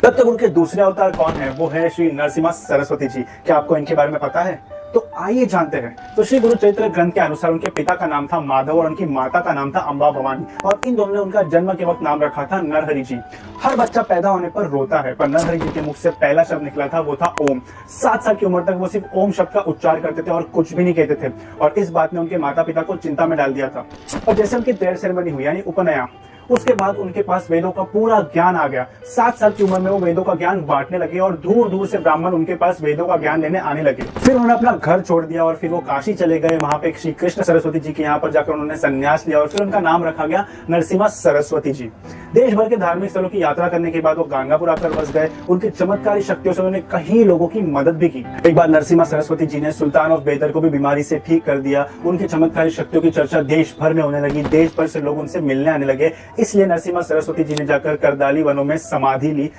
तब तक उनके दूसरे अवतार कौन है, वो है श्री नरसिम्हा सरस्वती जी। क्या आपको इनके बारे में पता है? तो आइए जानते हैं। तो श्री गुरु चरित्र ग्रंथ के अनुसार उनके पिता का नाम था माधव और उनकी माता का नाम था अम्बा भवानी, और इन दोनों ने उनका जन्म के वक्त नाम रखा था नरहरि जी। हर बच्चा पैदा होने पर रोता है, पर नरहरि जी के मुख से पहला शब्द निकला था वो था ओम। 7 साल की उम्र तक वो सिर्फ ओम शब्द का उच्चार करते थे और कुछ भी नहीं कहते थे, और इस बात ने उनके माता पिता को चिंता में डाल दिया था। और जैसे उनकी तेल सेरेमनी हुई यानी उपनयन, उसके बाद उनके पास वेदों का पूरा ज्ञान आ गया। 7 साल की उम्र में वो वेदों का ज्ञान बांटने लगे और दूर दूर से ब्राह्मण उनके पास वेदों का ज्ञान लेने आने लगे। फिर उन्होंने अपना घर छोड़ दिया और फिर वो काशी चले गए। वहां पे श्री कृष्ण सरस्वती जी के यहाँ पर जाकर उन्होंने संन्यास लिया और फिर उनका नाम रखा गया नरसिम्हा सरस्वती जी। देश भर के धार्मिक स्थलों की यात्रा करने के बाद वो गांगापुर आकर बस गए। उनकी चमत्कारी शक्तियों से उन्होंने कई लोगों की मदद भी की। एक बार नरसिम्हा सरस्वती जी ने सुल्तान ऑफ बेदर को भी बीमारी से ठीक कर दिया। उनकी चमत्कारी शक्तियों की चर्चा देश भर में होने लगी। देश भर से लोग उनसे मिलने आने लगे। इसलिए नरसिम्हा सरस्वती जी ने जाकर करदाली वनों में समाधि ली।